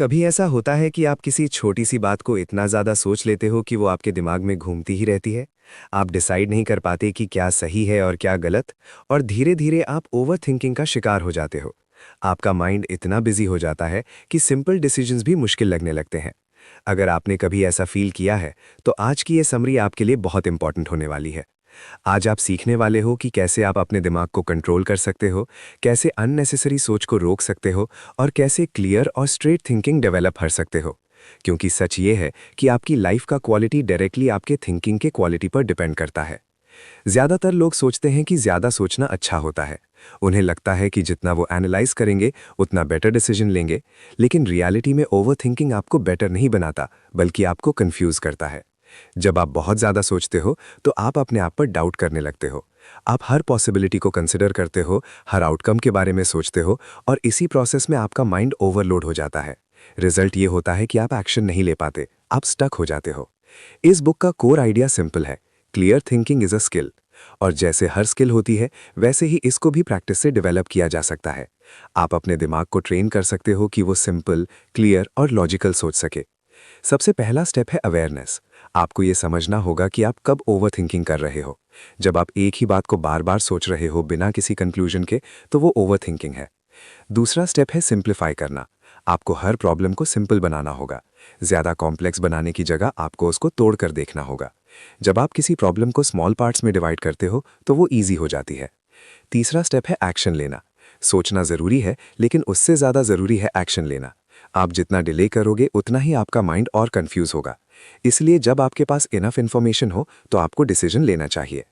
कभी ऐसा होता है कि आप किसी छोटी सी बात को इतना ज़्यादा सोच लेते हो कि वो आपके दिमाग में घूमती ही रहती है। आप डिसाइड नहीं कर पाते कि क्या सही है और क्या गलत, और धीरे धीरे आप ओवर थिंकिंग का शिकार हो जाते हो। आपका माइंड इतना बिजी हो जाता है कि सिंपल डिसीजंस भी मुश्किल लगने लगते हैं। अगर आपने कभी ऐसा फील किया है, तो आज की ये समरी आपके लिए बहुत इंपॉर्टेंट होने वाली है। आज आप सीखने वाले हो कि कैसे आप अपने दिमाग को कंट्रोल कर सकते हो, कैसे अननेसेसरी सोच को रोक सकते हो, और कैसे क्लियर और स्ट्रेट थिंकिंग डेवलप कर सकते हो। क्योंकि सच ये है कि आपकी लाइफ का क्वालिटी डायरेक्टली आपके थिंकिंग के क्वालिटी पर डिपेंड करता है। ज़्यादातर लोग सोचते हैं कि ज़्यादा सोचना अच्छा होता है। उन्हें लगता है कि जितना वो एनालाइज करेंगे उतना बेटर डिसीजन लेंगे, लेकिन रियलिटी में ओवर थिंकिंग आपको बेटर नहीं बनाता, बल्कि आपको कंफ्यूज करता है। जब आप बहुत ज़्यादा सोचते हो, तो आप अपने आप पर डाउट करने लगते हो। आप हर पॉसिबिलिटी को कंसिडर करते हो, हर आउटकम के बारे में सोचते हो, और इसी प्रोसेस में आपका माइंड ओवरलोड हो जाता है। रिजल्ट ये होता है कि आप एक्शन नहीं ले पाते, आप स्टक हो जाते हो। इस बुक का कोर आइडिया सिंपल है: clear thinking is a skill. और जैसे हर स्किल होती है, वैसे ही इसको भी प्रैक्टिस से डेवलप किया जा सकता है। आप अपने दिमाग को ट्रेन कर सकते हो कि वो सिंपल, क्लियर और लॉजिकल सोच सके। सबसे पहला स्टेप है अवेयरनेस। आपको ये समझना होगा कि आप कब ओवर थिंकिंग कर रहे हो। जब आप एक ही बात को बार बार सोच रहे हो बिना किसी कंक्लूजन के, तो वो ओवर थिंकिंग है। दूसरा स्टेप है सिंप्लीफाई करना। आपको हर प्रॉब्लम को सिंपल बनाना होगा। ज़्यादा कॉम्प्लेक्स बनाने की जगह आपको उसको तोड़ कर देखना होगा। जब आप किसी प्रॉब्लम को स्मॉल पार्ट्स में डिवाइड करते हो, तो वो ईजी हो जाती है। तीसरा स्टेप है एक्शन लेना। सोचना ज़रूरी है, लेकिन उससे ज़्यादा ज़रूरी है एक्शन लेना। आप जितना डिले करोगे, उतना ही आपका माइंड और कंफ्यूज होगा। इसलिए जब आपके पास इनफ इन्फॉर्मेशन हो, तो आपको डिसीजन लेना चाहिए।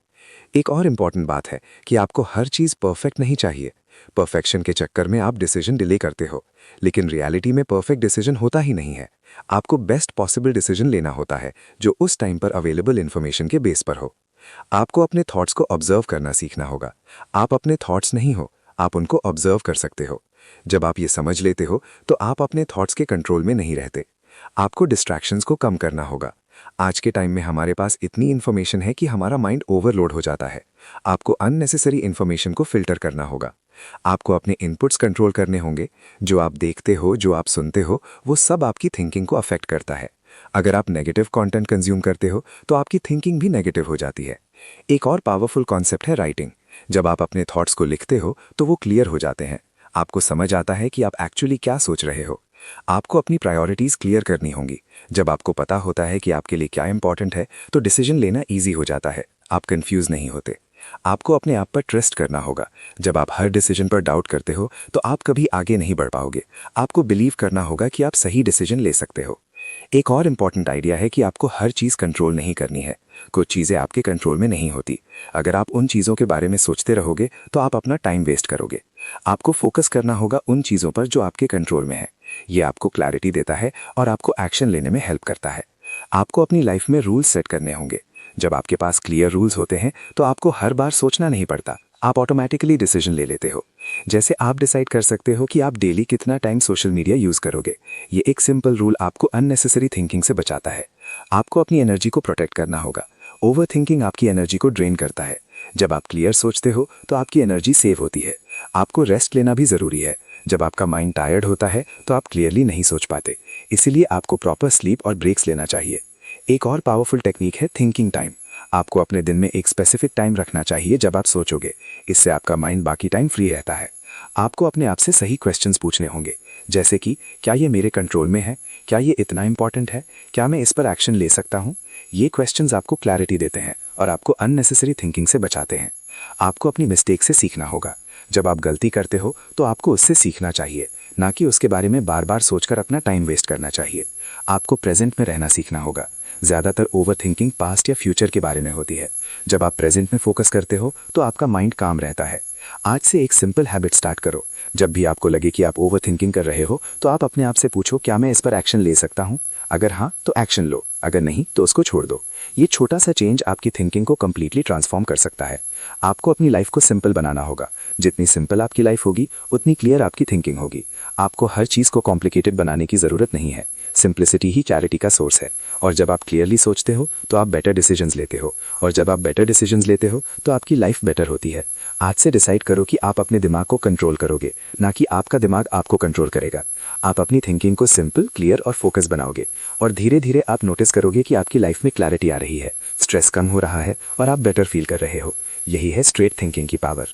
एक और इम्पॉर्टेंट बात है कि आपको हर चीज़ परफेक्ट नहीं चाहिए। परफेक्शन के चक्कर में आप डिसीजन डिले करते हो, लेकिन रियलिटी में परफेक्ट डिसीजन होता ही नहीं है। आपको बेस्ट पॉसिबल डिसीजन लेना होता है, जो उस टाइम पर अवेलेबल इन्फॉर्मेशन के बेस पर हो। आपको अपने थॉट्स को ऑब्जर्व करना सीखना होगा। आप अपने थॉट्स नहीं हो, आप उनको ऑब्जर्व कर सकते हो। जब आप ये समझ लेते हो, तो आप अपने थॉट्स के कंट्रोल में नहीं रहते। आपको डिस्ट्रैक्शंस को कम करना होगा। आज के टाइम में हमारे पास इतनी इन्फॉर्मेशन है कि हमारा माइंड ओवरलोड हो जाता है। आपको अननेसेसरी इन्फॉर्मेशन को फिल्टर करना होगा। आपको अपने इनपुट्स कंट्रोल करने होंगे। जो आप देखते हो, जो आप सुनते हो, वो सब आपकी थिंकिंग को अफेक्ट करता है। अगर आप नेगेटिव कंटेंट कंज्यूम करते हो, तो आपकी थिंकिंग भी नेगेटिव हो जाती है। एक और पावरफुल कॉन्सेप्ट है राइटिंग। जब आप अपने थॉट्स को लिखते हो, तो वो क्लियर हो जाते हैं। आपको समझ आता है कि आप एक्चुअली क्या सोच रहे हो। आपको अपनी प्रायोरिटीज़ क्लियर करनी होंगी। जब आपको पता होता है कि आपके लिए क्या इंपॉर्टेंट है, तो डिसीजन लेना ईजी हो जाता है। आप कंफ्यूज नहीं होते। आपको अपने आप पर ट्रस्ट करना होगा। जब आप हर डिसीजन पर डाउट करते हो, तो आप कभी आगे नहीं बढ़ पाओगे। आपको बिलीव करना होगा कि आप सही डिसीजन ले सकते हो। एक और इम्पॉर्टेंट आइडिया है कि आपको हर चीज़ कंट्रोल नहीं करनी है। कुछ चीज़ें आपके कंट्रोल में नहीं होती। अगर आप उन चीज़ों के बारे में सोचते रहोगे, तो आप अपना टाइम वेस्ट करोगे। आपको फोकस करना होगा उन चीज़ों पर जो आपके कंट्रोल में है। ये आपको क्लैरिटी देता है और आपको एक्शन लेने में हेल्प करता है। आपको अपनी लाइफ में रूल्स सेट करने होंगे। जब आपके पास क्लियर रूल्स होते हैं, तो आपको हर बार सोचना नहीं पड़ता। आप ऑटोमेटिकली डिसीजन ले लेते हो। जैसे आप डिसाइड कर सकते हो कि आप डेली कितना टाइम सोशल मीडिया यूज़ करोगे। ये एक सिंपल रूल आपको अननेसेसरी थिंकिंग से बचाता है। आपको अपनी एनर्जी को प्रोटेक्ट करना होगा। ओवर थिंकिंग आपकी एनर्जी को ड्रेन करता है। जब आप क्लियर सोचते हो, तो आपकी एनर्जी सेव होती है। आपको रेस्ट लेना भी ज़रूरी है। जब आपका माइंड टायर्ड होता है, तो आप क्लियरली नहीं सोच पाते। इसीलिए आपको प्रॉपर स्लीप और ब्रेक्स लेना चाहिए। एक और पावरफुल टेक्निक है थिंकिंग टाइम। आपको अपने दिन में एक स्पेसिफिक टाइम रखना चाहिए जब आप सोचोगे। इससे आपका माइंड बाकी टाइम फ्री रहता है। आपको अपने आप से सही क्वेश्चंस पूछने होंगे, जैसे कि क्या ये मेरे कंट्रोल में है? क्या ये इतना इंपॉर्टेंट है? क्या मैं इस पर एक्शन ले सकता हूँ? ये क्वेश्चंस आपको क्लैरिटी देते हैं और आपको अननेसेसरी थिंकिंग से बचाते हैं। आपको अपनी मिस्टेक से सीखना होगा। जब आप गलती करते हो, तो आपको उससे सीखना चाहिए, ना कि उसके बारे में बार बार सोचकर अपना टाइम वेस्ट करना चाहिए। आपको प्रेजेंट में रहना सीखना होगा। ज़्यादातर ओवर थिंकिंग पास्ट या फ्यूचर के बारे में होती है। जब आप प्रेजेंट में फोकस करते हो, तो आपका माइंड काम रहता है। आज से एक सिंपल हैबिट स्टार्ट करो। जब भी आपको लगे कि आप ओवर थिंकिंग कर रहे हो, तो आप अपने आप से पूछो, क्या मैं इस पर एक्शन ले सकता हूँ? अगर हाँ, तो एक्शन लो। अगर नहीं, तो उसको छोड़ दो। ये छोटा सा चेंज आपकी थिंकिंग को कंप्लीटली ट्रांसफॉर्म कर सकता है। आपको अपनी लाइफ को सिंपल बनाना होगा। जितनी सिंपल आपकी लाइफ होगी, उतनी क्लियर आपकी थिंकिंग होगी। आपको हर चीज़ को कॉम्प्लिकेटेड बनाने की ज़रूरत नहीं है। सिंप्लिसिटी ही क्लैरिटी का सोर्स है। और जब आप क्लियरली सोचते हो, तो आप बेटर डिसीजंस लेते हो। और जब आप बेटर डिसीजंस लेते हो, तो आपकी लाइफ बेटर होती है। आज से डिसाइड करो कि आप अपने दिमाग को कंट्रोल करोगे, ना कि आपका दिमाग आपको कंट्रोल करेगा। आप अपनी थिंकिंग को सिंपल, क्लियर और फोकस बनाओगे और धीरे धीरे आप नोटिस करोगे कि आपकी लाइफ में क्लैरिटी आ रही है, स्ट्रेस कम हो रहा है और आप बेटर फील कर रहे हो। यही है स्ट्रेट थिंकिंग की पावर।